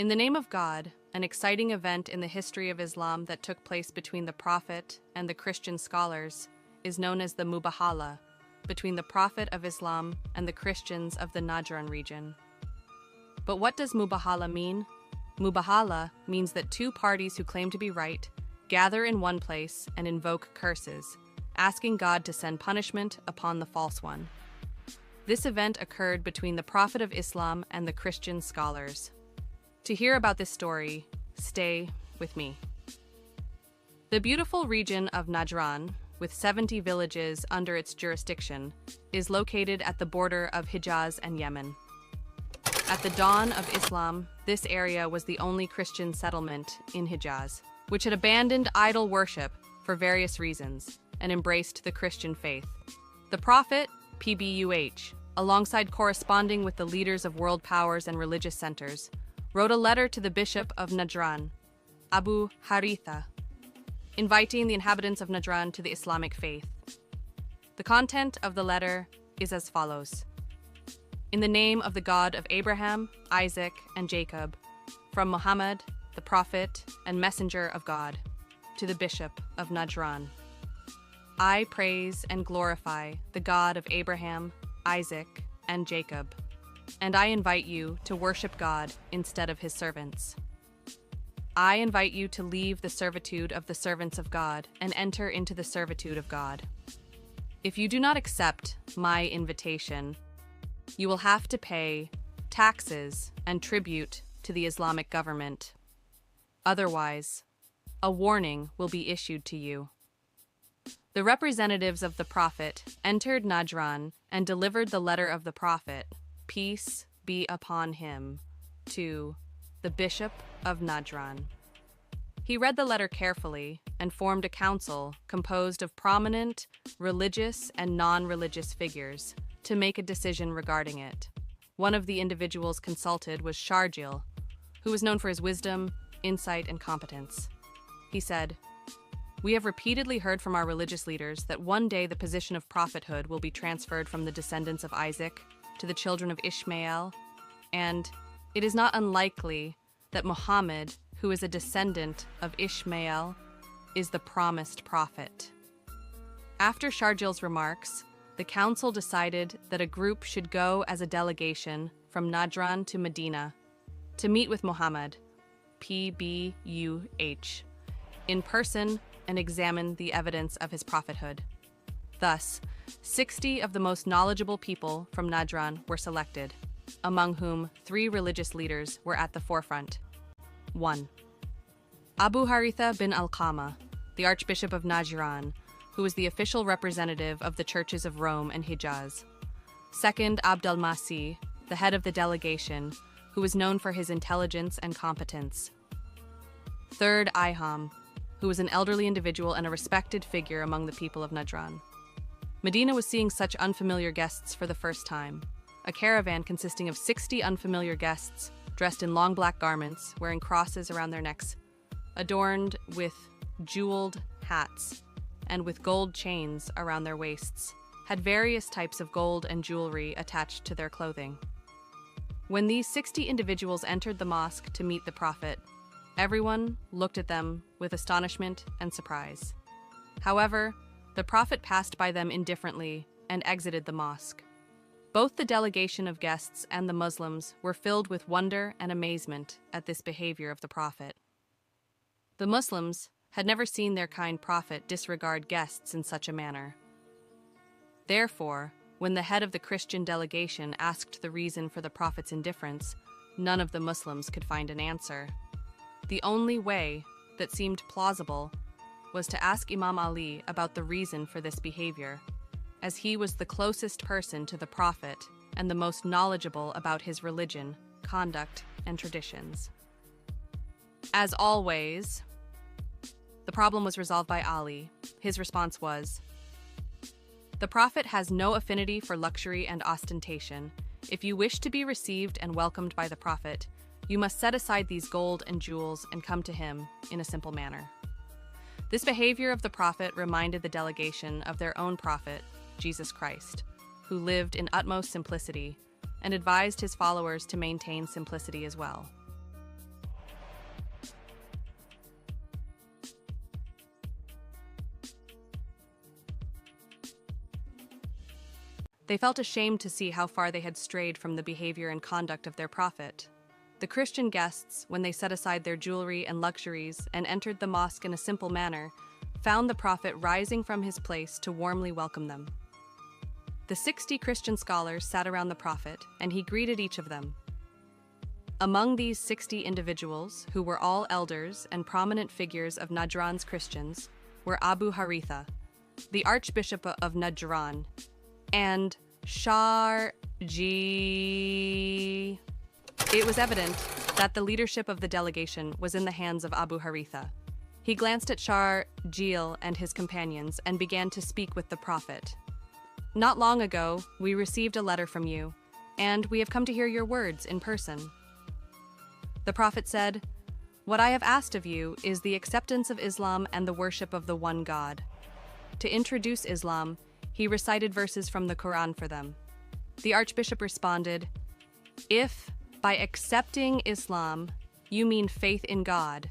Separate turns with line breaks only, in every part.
In the name of God, an exciting event in the history of Islam that took place between the Prophet and the Christian scholars is known as the Mubahala, between the Prophet of Islam and the Christians of the Najran region. But what does Mubahala mean? Mubahala means that two parties who claim to be right gather in one place and invoke curses, asking God to send punishment upon the false one. This event occurred between the Prophet of Islam and the Christian scholars. To hear about this story, stay with me. The beautiful region of Najran, with 70 villages under its jurisdiction, is located at the border of Hijaz and Yemen. At the dawn of Islam, this area was the only Christian settlement in Hijaz, which had abandoned idol worship for various reasons and embraced the Christian faith. The Prophet, PBUH, alongside corresponding with the leaders of world powers and religious centers, wrote a letter to the Bishop of Najran, Abu Haritha, inviting the inhabitants of Najran to the Islamic faith. The content of the letter is as follows. In the name of the God of Abraham, Isaac, and Jacob, from Muhammad, the Prophet and Messenger of God, to the Bishop of Najran. I praise and glorify the God of Abraham, Isaac, and Jacob, and I invite you to worship God instead of his servants. I invite you to leave the servitude of the servants of God and enter into the servitude of God. If you do not accept my invitation, you will have to pay taxes and tribute to the Islamic government. Otherwise, a warning will be issued to you. The representatives of the Prophet entered Najran and delivered the letter of the Prophet, peace be upon him, to the Bishop of Najran. He read the letter carefully and formed a council composed of prominent religious and non-religious figures to make a decision regarding it. One of the individuals consulted was Sharjil, who was known for his wisdom, insight, and competence. He said, "We have repeatedly heard from our religious leaders that one day the position of prophethood will be transferred from the descendants of Isaac to the children of Ishmael, and it is not unlikely that Muhammad, who is a descendant of Ishmael, is the promised prophet." After Sharjil's remarks, the council decided that a group should go as a delegation from Najran to Medina to meet with Muhammad, PBUH, in person and examine the evidence of his prophethood. Thus, 60 of the most knowledgeable people from Najran were selected, among whom 3 religious leaders were at the forefront. 1. Abu Haritha bin Alqama, the Archbishop of Najran, who was the official representative of the churches of Rome and Hijaz. 2nd, Abd al-Masih, the head of the delegation, who was known for his intelligence and competence. 3rd, Iham, who was an elderly individual and a respected figure among the people of Najran. Medina was seeing such unfamiliar guests for the first time. A caravan consisting of 60 unfamiliar guests, dressed in long black garments, wearing crosses around their necks, adorned with jeweled hats, and with gold chains around their waists, had various types of gold and jewelry attached to their clothing. When these 60 individuals entered the mosque to meet the Prophet, everyone looked at them with astonishment and surprise. However, the Prophet passed by them indifferently and exited the mosque. Both the delegation of guests and the Muslims were filled with wonder and amazement at this behavior of the Prophet. The Muslims had never seen their kind Prophet disregard guests in such a manner. Therefore, when the head of the Christian delegation asked the reason for the Prophet's indifference, none of the Muslims could find an answer. The only way that seemed plausible was to ask Imam Ali about the reason for this behavior, as he was the closest person to the Prophet and the most knowledgeable about his religion, conduct, and traditions. As always, the problem was resolved by Ali. His response was, "The Prophet has no affinity for luxury and ostentation. If you wish to be received and welcomed by the Prophet, you must set aside these gold and jewels and come to him in a simple manner." This behavior of the Prophet reminded the delegation of their own Prophet, Jesus Christ, who lived in utmost simplicity and advised his followers to maintain simplicity as well. They felt ashamed to see how far they had strayed from the behavior and conduct of their prophet. The Christian guests, when they set aside their jewelry and luxuries and entered the mosque in a simple manner, found the prophet rising from his place to warmly welcome them. The 60 Christian scholars sat around the prophet, and he greeted each of them. Among these 60 individuals, who were all elders and prominent figures of Najran's Christians, were Abu Haritha, the Archbishop of Najran, and Sharji. It was evident that the leadership of the delegation was in the hands of Abu Haritha. He glanced at Sharjil and his companions and began to speak with the prophet. "Not long ago, we received a letter from you, and we have come to hear your words in person." The prophet said, "What I have asked of you is the acceptance of Islam and the worship of the one God." To introduce Islam, he recited verses from the Quran for them. The Archbishop responded, "If, by accepting Islam, you mean faith in God,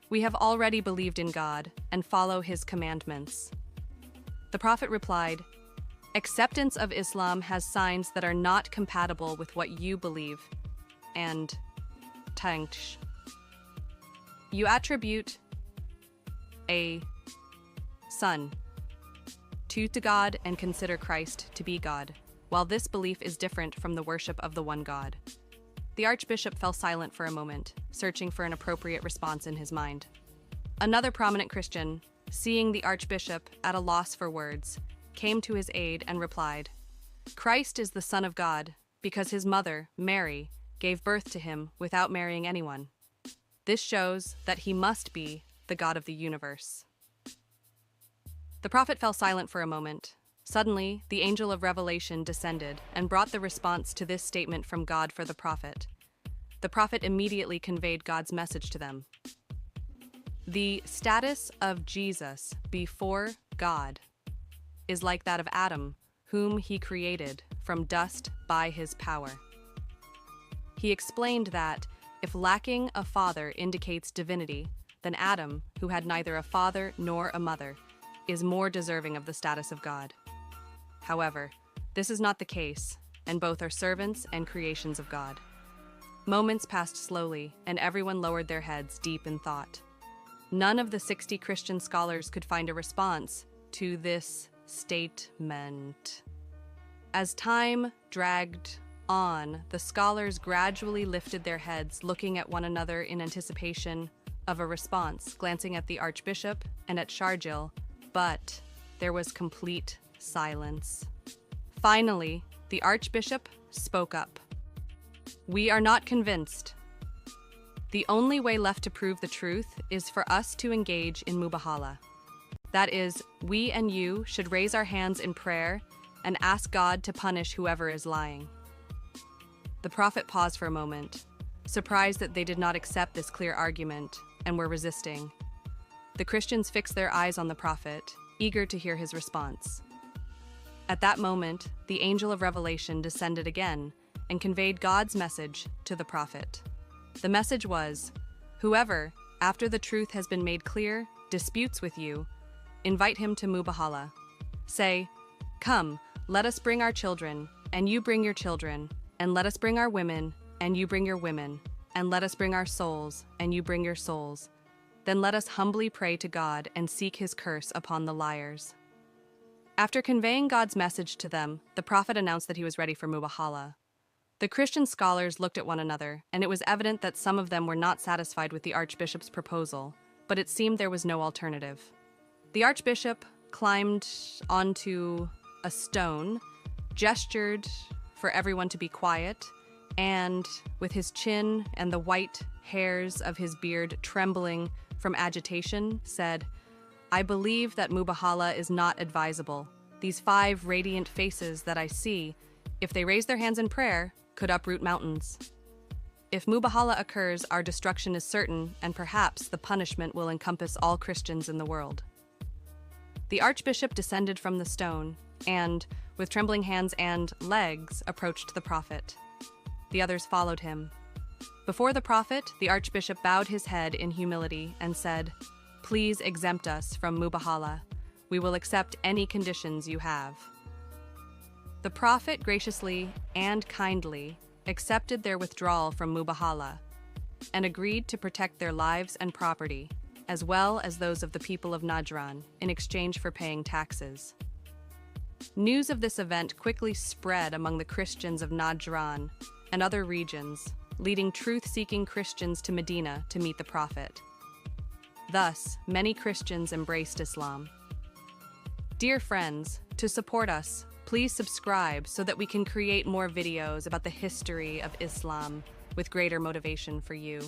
we have already believed in God and follow His commandments." The Prophet replied, "Acceptance of Islam has signs that are not compatible with what you believe, and tansh. You attribute a son to God and consider Christ to be God, while this belief is different from the worship of the one God." The Archbishop fell silent for a moment, searching for an appropriate response in his mind. Another prominent Christian, seeing the Archbishop at a loss for words, came to his aid and replied, "Christ is the Son of God because his mother, Mary, gave birth to him without marrying anyone. This shows that he must be the God of the universe." The prophet fell silent for a moment. Suddenly, the angel of revelation descended and brought the response to this statement from God for the prophet. The prophet immediately conveyed God's message to them. The status of Jesus before God is like that of Adam, whom he created from dust by his power. He explained that if lacking a father indicates divinity, then Adam, who had neither a father nor a mother, is more deserving of the status of God. However, this is not the case, and both are servants and creations of God. Moments passed slowly, and everyone lowered their heads deep in thought. None of the 60 Christian scholars could find a response to this statement. As time dragged on, the scholars gradually lifted their heads, looking at one another in anticipation of a response, glancing at the Archbishop and at Sharjil, but there was complete silence. Finally, the Archbishop spoke up. "We are not convinced. The only way left to prove the truth is for us to engage in Mubahala. That is, we and you should raise our hands in prayer and ask God to punish whoever is lying." The prophet paused for a moment, surprised that they did not accept this clear argument and were resisting. The Christians fixed their eyes on the prophet, eager to hear his response. At that moment, the angel of revelation descended again and conveyed God's message to the prophet. The message was, "Whoever, after the truth has been made clear, disputes with you, invite him to Mubahala. Say, 'Come, let us bring our children, and you bring your children, and let us bring our women, and you bring your women, and let us bring our souls, and you bring your souls. Then let us humbly pray to God and seek his curse upon the liars.'" After conveying God's message to them, the prophet announced that he was ready for Mubahala. The Christian scholars looked at one another, and it was evident that some of them were not satisfied with the Archbishop's proposal, but it seemed there was no alternative. The Archbishop climbed onto a stone, gestured for everyone to be quiet, and, with his chin and the white hairs of his beard trembling from agitation, said, "I believe that Mubahala is not advisable. These 5 radiant faces that I see, if they raise their hands in prayer, could uproot mountains. If Mubahala occurs, our destruction is certain, and perhaps the punishment will encompass all Christians in the world." The Archbishop descended from the stone and, with trembling hands and legs, approached the prophet. The others followed him. Before the prophet, the Archbishop bowed his head in humility and said, "Please exempt us from Mubahala. We will accept any conditions you have." The Prophet graciously and kindly accepted their withdrawal from Mubahala and agreed to protect their lives and property, as well as those of the people of Najran, in exchange for paying taxes. News of this event quickly spread among the Christians of Najran and other regions, leading truth-seeking Christians to Medina to meet the Prophet. Thus, many Christians embraced Islam. Dear friends, to support us, please subscribe so that we can create more videos about the history of Islam with greater motivation for you.